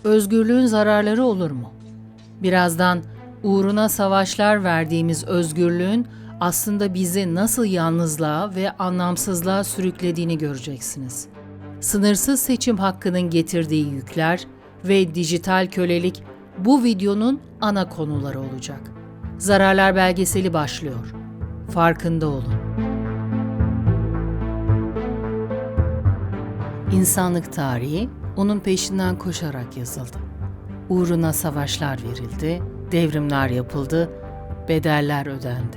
özgürlüğün zararları olur mu? Birazdan uğruna savaşlar verdiğimiz özgürlüğün aslında bizi nasıl yalnızlığa ve anlamsızlığa sürüklediğini göreceksiniz. Sınırsız seçim hakkının getirdiği yükler ve dijital kölelik bu videonun ana konuları olacak. Zararlar belgeseli başlıyor. Farkında olun. İnsanlık tarihi onun peşinden koşarak yazıldı. Uğruna savaşlar verildi, devrimler yapıldı, bedeller ödendi.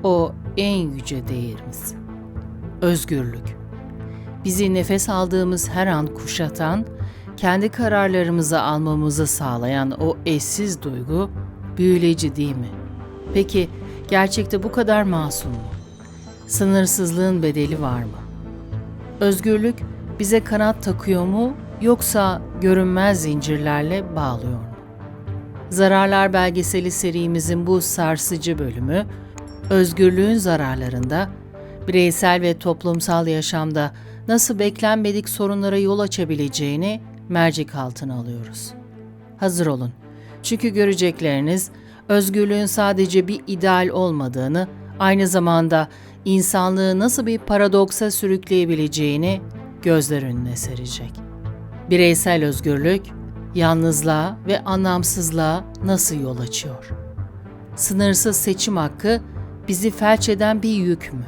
O en yüce değerimiz. Özgürlük. Bizi nefes aldığımız her an kuşatan, kendi kararlarımızı almamızı sağlayan o eşsiz duygu büyüleyici değil mi? Peki gerçekte bu kadar masum mu? Sınırsızlığın bedeli var mı? Özgürlük bize kanat takıyor mu yoksa görünmez zincirlerle bağlıyor mu? Zararlar belgeseli serimizin bu sarsıcı bölümü, özgürlüğün zararlarında, bireysel ve toplumsal yaşamda nasıl beklenmedik sorunlara yol açabileceğini mercek altına alıyoruz. Hazır olun. Çünkü görecekleriniz özgürlüğün sadece bir ideal olmadığını, aynı zamanda insanlığı nasıl bir paradoksa sürükleyebileceğini gözler önüne serecek. Bireysel özgürlük, yalnızlığa ve anlamsızlığa nasıl yol açıyor? Sınırsız seçim hakkı bizi felç eden bir yük mü?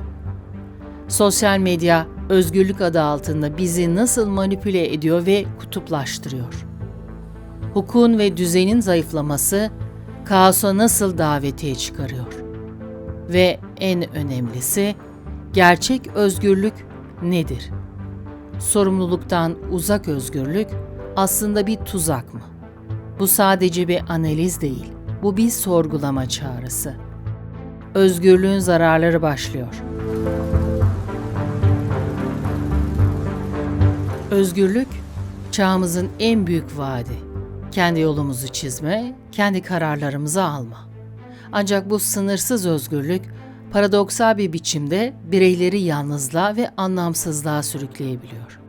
Sosyal medya, özgürlük adı altında bizi nasıl manipüle ediyor ve kutuplaştırıyor? Hukukun ve düzenin zayıflaması, kaosa nasıl davetiye çıkarıyor? Ve en önemlisi, gerçek özgürlük nedir? Sorumluluktan uzak özgürlük aslında bir tuzak mı? Bu sadece bir analiz değil, bu bir sorgulama çağrısı. Özgürlüğün zararları başlıyor. Özgürlük, çağımızın en büyük vaadi. Kendi yolumuzu çizme, kendi kararlarımızı alma. Ancak bu sınırsız özgürlük, paradoksal bir biçimde bireyleri yalnızlığa ve anlamsızlığa sürükleyebiliyor.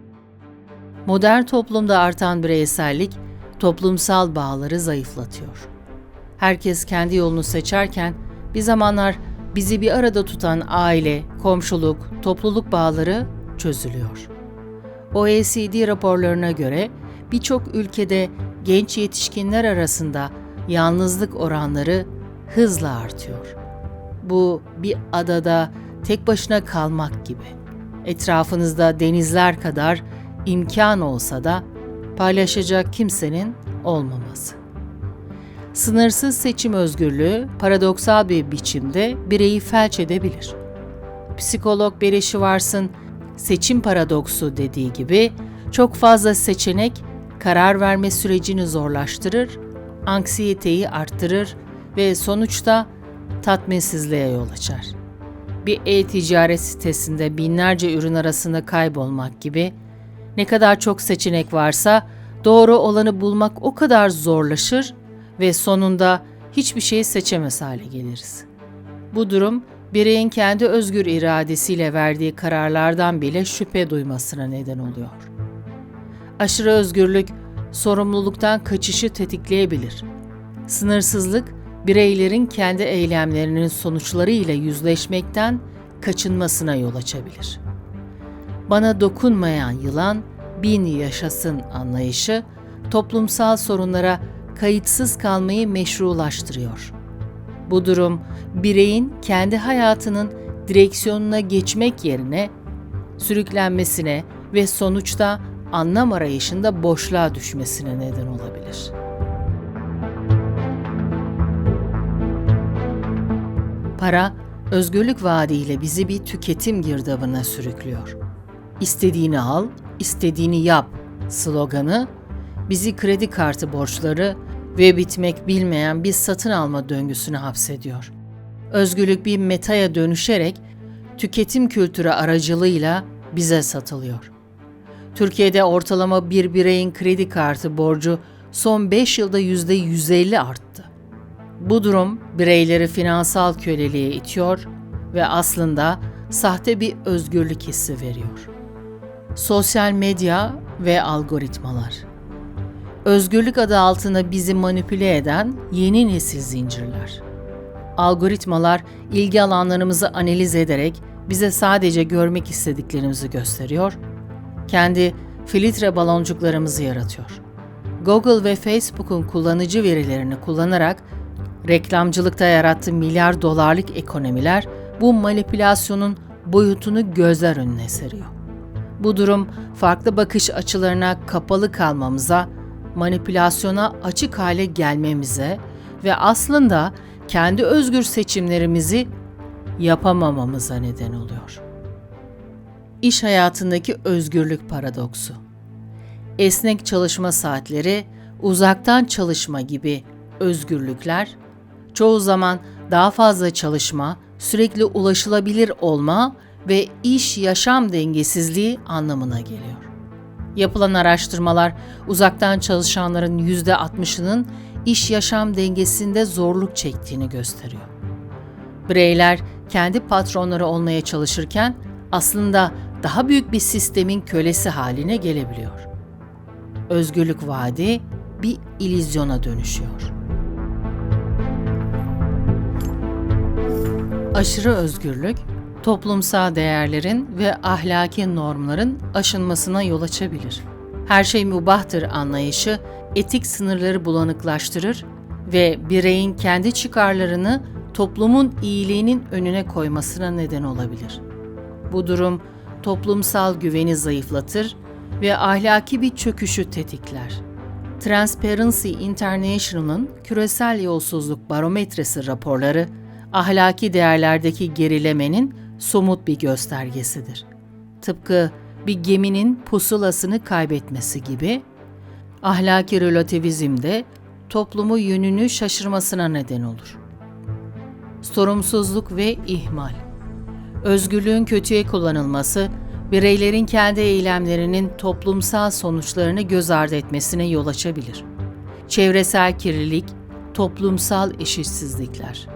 Modern toplumda artan bireysellik, toplumsal bağları zayıflatıyor. Herkes kendi yolunu seçerken, bir zamanlar bizi bir arada tutan aile, komşuluk, topluluk bağları çözülüyor. OECD raporlarına göre birçok ülkede genç yetişkinler arasında yalnızlık oranları hızla artıyor. Bu bir adada tek başına kalmak gibi. Etrafınızda denizler kadar imkan olsa da paylaşacak kimsenin olmaması. Sınırsız seçim özgürlüğü paradoksal bir biçimde bireyi felç edebilir. Psikolog Barry Schwartz'ın seçim paradoksu dediği gibi çok fazla seçenek karar verme sürecini zorlaştırır, anksiyeteyi arttırır ve sonuçta tatminsizliğe yol açar. Bir e-ticaret sitesinde binlerce ürün arasında kaybolmak gibi, ne kadar çok seçenek varsa doğru olanı bulmak o kadar zorlaşır ve sonunda hiçbir şey seçemez hale geliriz. Bu durum, bireyin kendi özgür iradesiyle verdiği kararlardan bile şüphe duymasına neden oluyor. Aşırı özgürlük, sorumluluktan kaçışı tetikleyebilir. Sınırsızlık, bireylerin kendi eylemlerinin sonuçlarıyla yüzleşmekten kaçınmasına yol açabilir. Bana dokunmayan yılan, bin yaşasın anlayışı, toplumsal sorunlara kayıtsız kalmayı meşrulaştırıyor. Bu durum, bireyin kendi hayatının direksiyonuna geçmek yerine sürüklenmesine ve sonuçta anlam arayışında boşluğa düşmesine neden olabilir. Para, özgürlük vaadiyle bizi bir tüketim girdabına sürüklüyor. İstediğini al, istediğini yap sloganı, bizi kredi kartı borçları ve bitmek bilmeyen bir satın alma döngüsüne hapsediyor. Özgürlük bir metaya dönüşerek tüketim kültürü aracılığıyla bize satılıyor. Türkiye'de ortalama bir bireyin kredi kartı borcu son 5 yılda %150 arttı. Bu durum bireyleri finansal köleliğe itiyor ve aslında sahte bir özgürlük hissi veriyor. Sosyal medya ve algoritmalar. Özgürlük adı altında bizi manipüle eden yeni nesil zincirler. Algoritmalar ilgi alanlarımızı analiz ederek bize sadece görmek istediklerimizi gösteriyor, kendi filtre baloncuklarımızı yaratıyor. Google ve Facebook'un kullanıcı verilerini kullanarak reklamcılıkta yarattığı milyar dolarlık ekonomiler bu manipülasyonun boyutunu gözler önüne seriyor. Bu durum farklı bakış açılarına kapalı kalmamıza, manipülasyona açık hale gelmemize ve aslında kendi özgür seçimlerimizi yapamamamıza neden oluyor. İş hayatındaki özgürlük paradoksu. Esnek çalışma saatleri, uzaktan çalışma gibi özgürlükler, çoğu zaman daha fazla çalışma, sürekli ulaşılabilir olma ve iş-yaşam dengesizliği anlamına geliyor. Yapılan araştırmalar, uzaktan çalışanların %60'ının iş-yaşam dengesinde zorluk çektiğini gösteriyor. Bireyler kendi patronları olmaya çalışırken aslında daha büyük bir sistemin kölesi haline gelebiliyor. Özgürlük vaadi bir illüzyona dönüşüyor. Aşırı özgürlük, toplumsal değerlerin ve ahlaki normların aşınmasına yol açabilir. Her şey mübahtır anlayışı, etik sınırları bulanıklaştırır ve bireyin kendi çıkarlarını toplumun iyiliğinin önüne koymasına neden olabilir. Bu durum, toplumsal güveni zayıflatır ve ahlaki bir çöküşü tetikler. Transparency International'ın küresel yolsuzluk barometresi raporları, ahlaki değerlerdeki gerilemenin somut bir göstergesidir. Tıpkı bir geminin pusulasını kaybetmesi gibi, ahlaki relativizm de toplumu yönünü şaşırmasına neden olur. Sorumsuzluk ve ihmal. Özgürlüğün kötüye kullanılması, bireylerin kendi eylemlerinin toplumsal sonuçlarını göz ardı etmesine yol açabilir. Çevresel kirlilik, toplumsal eşitsizlikler.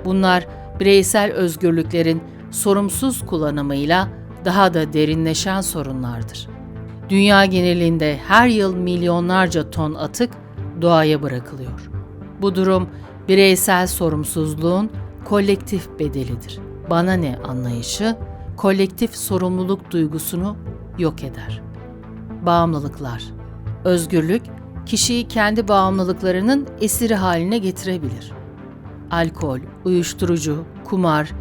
Bunlar bireysel özgürlüklerin sorumsuz kullanımıyla daha da derinleşen sorunlardır. Dünya genelinde her yıl milyonlarca ton atık doğaya bırakılıyor. Bu durum bireysel sorumsuzluğun kolektif bedelidir. Bana ne anlayışı, kolektif sorumluluk duygusunu yok eder. Bağımlılıklar. Özgürlük, kişiyi kendi bağımlılıklarının esiri haline getirebilir. Alkol, uyuşturucu, kumar,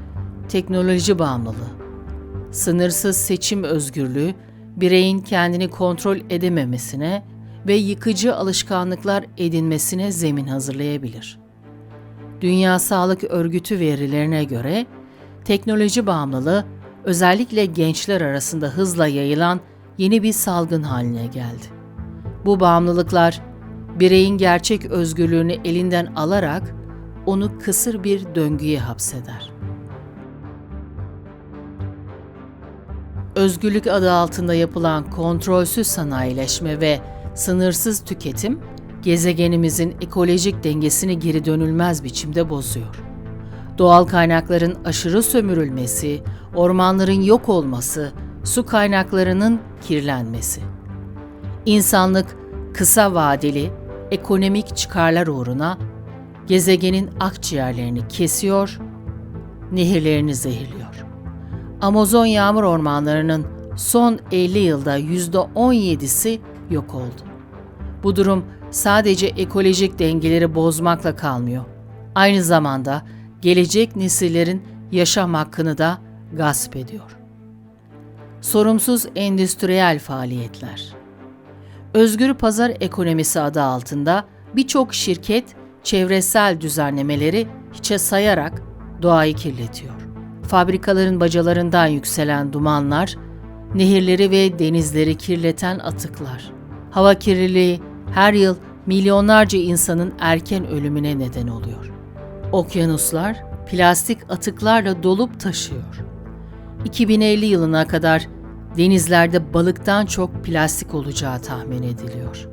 teknoloji bağımlılığı. Sınırsız seçim özgürlüğü, bireyin kendini kontrol edememesine ve yıkıcı alışkanlıklar edinmesine zemin hazırlayabilir. Dünya Sağlık Örgütü verilerine göre, teknoloji bağımlılığı, özellikle gençler arasında hızla yayılan yeni bir salgın haline geldi. Bu bağımlılıklar, bireyin gerçek özgürlüğünü elinden alarak onu kısır bir döngüye hapseder. Özgürlük adı altında yapılan kontrolsüz sanayileşme ve sınırsız tüketim, gezegenimizin ekolojik dengesini geri dönülmez biçimde bozuyor. Doğal kaynakların aşırı sömürülmesi, ormanların yok olması, su kaynaklarının kirlenmesi. İnsanlık kısa vadeli ekonomik çıkarlar uğruna gezegenin akciğerlerini kesiyor, nehirlerini zehirliyor. Amazon yağmur ormanlarının son 50 yılda %17'si yok oldu. Bu durum sadece ekolojik dengeleri bozmakla kalmıyor. Aynı zamanda gelecek nesillerin yaşam hakkını da gasp ediyor. Sorumsuz endüstriyel faaliyetler. Özgür pazar ekonomisi adı altında birçok şirket çevresel düzenlemeleri hiçe sayarak doğayı kirletiyor. Fabrikaların bacalarından yükselen dumanlar, nehirleri ve denizleri kirleten atıklar. Hava kirliliği her yıl milyonlarca insanın erken ölümüne neden oluyor. Okyanuslar plastik atıklarla dolup taşıyor. 2050 yılına kadar denizlerde balıktan çok plastik olacağı tahmin ediliyor.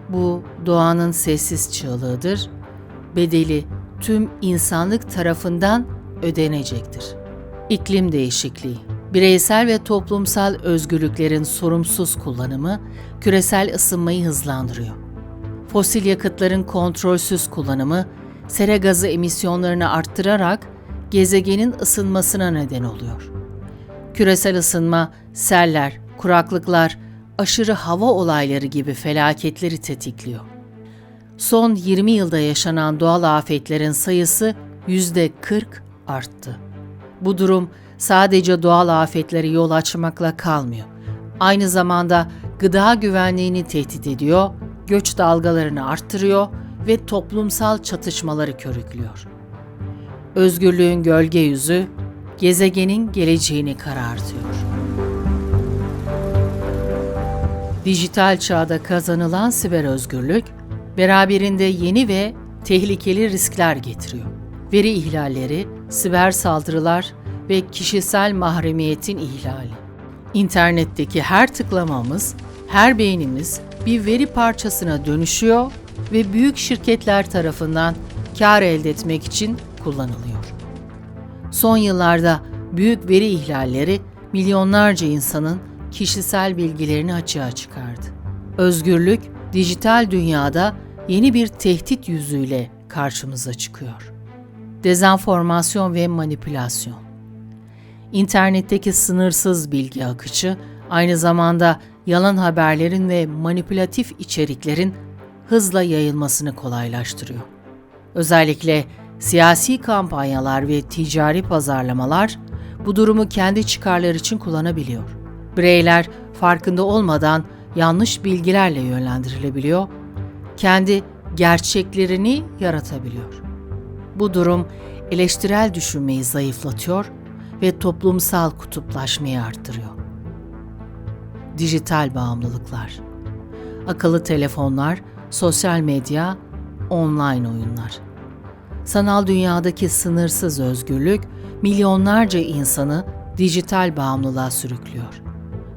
Bu doğanın sessiz çığlığıdır, bedeli tüm insanlık tarafından ödenecektir. İklim değişikliği, bireysel ve toplumsal özgürlüklerin sorumsuz kullanımı küresel ısınmayı hızlandırıyor. Fosil yakıtların kontrolsüz kullanımı, sera gazı emisyonlarını arttırarak gezegenin ısınmasına neden oluyor. Küresel ısınma, seller, kuraklıklar, aşırı hava olayları gibi felaketleri tetikliyor. Son 20 yılda yaşanan doğal afetlerin sayısı %40 arttı. Bu durum sadece doğal afetlere yol açmakla kalmıyor. Aynı zamanda gıda güvenliğini tehdit ediyor, göç dalgalarını arttırıyor ve toplumsal çatışmaları körüklüyor. Özgürlüğün gölge yüzü, gezegenin geleceğini karartıyor. Dijital çağda kazanılan siber özgürlük, beraberinde yeni ve tehlikeli riskler getiriyor. Veri ihlalleri, siber saldırılar ve kişisel mahremiyetin ihlali. İnternetteki her tıklamamız, her beğenimiz bir veri parçasına dönüşüyor ve büyük şirketler tarafından kar elde etmek için kullanılıyor. Son yıllarda büyük veri ihlalleri milyonlarca insanın kişisel bilgilerini açığa çıkardı. Özgürlük, dijital dünyada yeni bir tehdit yüzüyle karşımıza çıkıyor. Dezenformasyon ve manipülasyon. İnternetteki sınırsız bilgi akışı, aynı zamanda yalan haberlerin ve manipülatif içeriklerin hızla yayılmasını kolaylaştırıyor. Özellikle siyasi kampanyalar ve ticari pazarlamalar bu durumu kendi çıkarları için kullanabiliyor. Bireyler farkında olmadan yanlış bilgilerle yönlendirilebiliyor, kendi gerçeklerini yaratabiliyor. Bu durum eleştirel düşünmeyi zayıflatıyor ve toplumsal kutuplaşmayı arttırıyor. Dijital bağımlılıklar. Akıllı telefonlar, sosyal medya, online oyunlar. Sanal dünyadaki sınırsız özgürlük milyonlarca insanı dijital bağımlılığa sürüklüyor.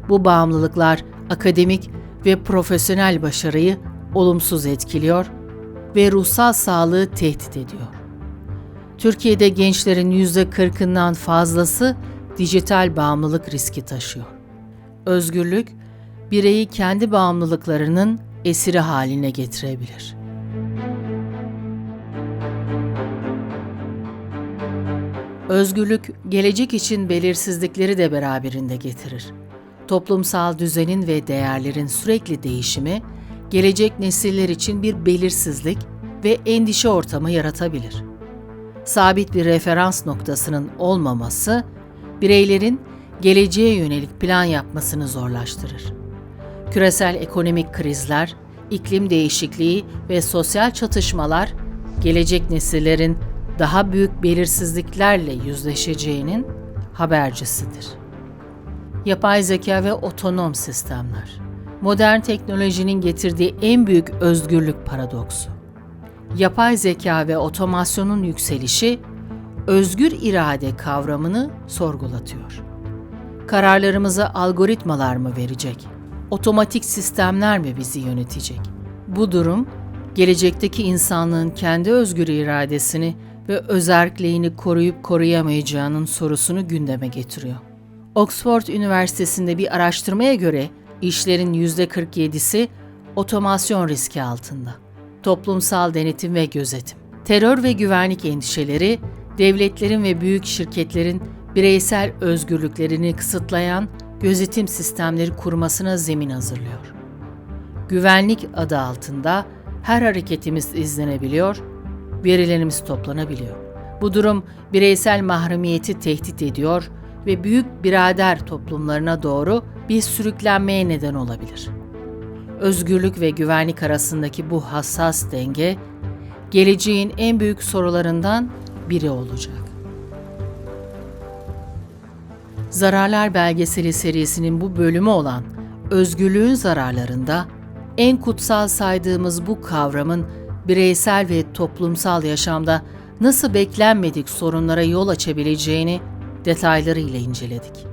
Bu bağımlılıklar akademik ve profesyonel başarıyı olumsuz etkiliyor ve ruhsal sağlığı tehdit ediyor. Türkiye'de gençlerin %40'ından fazlası dijital bağımlılık riski taşıyor. Özgürlük, bireyi kendi bağımlılıklarının esiri haline getirebilir. Özgürlük, gelecek için belirsizlikleri de beraberinde getirir. Toplumsal düzenin ve değerlerin sürekli değişimi, gelecek nesiller için bir belirsizlik ve endişe ortamı yaratabilir. Sabit bir referans noktasının olmaması, bireylerin geleceğe yönelik plan yapmasını zorlaştırır. Küresel ekonomik krizler, iklim değişikliği ve sosyal çatışmalar, gelecek nesillerin daha büyük belirsizliklerle yüzleşeceğinin habercisidir. Yapay zeka ve otonom sistemler. Modern teknolojinin getirdiği en büyük özgürlük paradoksu. Yapay zeka ve otomasyonun yükselişi, özgür irade kavramını sorgulatıyor. Kararlarımızı algoritmalar mı verecek? Otomatik sistemler mi bizi yönetecek? Bu durum, gelecekteki insanlığın kendi özgür iradesini ve özerkliğini koruyup koruyamayacağının sorusunu gündeme getiriyor. Oxford Üniversitesi'nde bir araştırmaya göre işlerin %47'si otomasyon riski altında. Toplumsal denetim ve gözetim. Terör ve güvenlik endişeleri, devletlerin ve büyük şirketlerin bireysel özgürlüklerini kısıtlayan gözetim sistemleri kurmasına zemin hazırlıyor. Güvenlik adı altında her hareketimiz izlenebiliyor, verilerimiz toplanabiliyor. Bu durum bireysel mahremiyeti tehdit ediyor ve büyük birader toplumlarına doğru bir sürüklenmeye neden olabilir. Özgürlük ve güvenlik arasındaki bu hassas denge, geleceğin en büyük sorularından biri olacak. Zararlar belgeseli serisinin bu bölümü olan özgürlüğün zararlarında en kutsal saydığımız bu kavramın bireysel ve toplumsal yaşamda nasıl beklenmedik sorunlara yol açabileceğini detaylarıyla inceledik.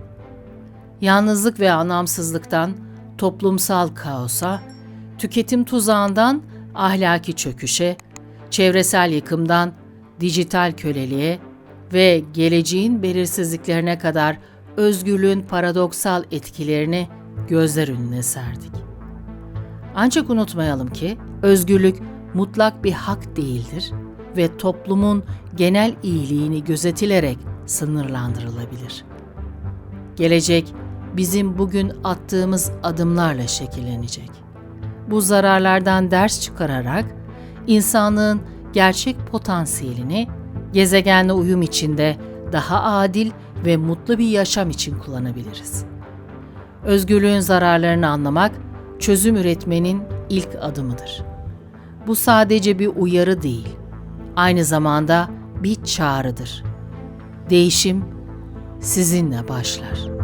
Yalnızlık ve anlamsızlıktan toplumsal kaosa, tüketim tuzağından ahlaki çöküşe, çevresel yıkımdan dijital köleliğe ve geleceğin belirsizliklerine kadar özgürlüğün paradoksal etkilerini gözler önüne serdik. Ancak unutmayalım ki özgürlük mutlak bir hak değildir ve toplumun genel iyiliğini gözetilerek sınırlandırılabilir. Gelecek bizim bugün attığımız adımlarla şekillenecek. Bu zararlardan ders çıkararak insanlığın gerçek potansiyelini gezegenle uyum içinde daha adil ve mutlu bir yaşam için kullanabiliriz. Özgürlüğün zararlarını anlamak, çözüm üretmenin ilk adımıdır. Bu sadece bir uyarı değil, aynı zamanda bir çağrıdır. Değişim sizinle başlar.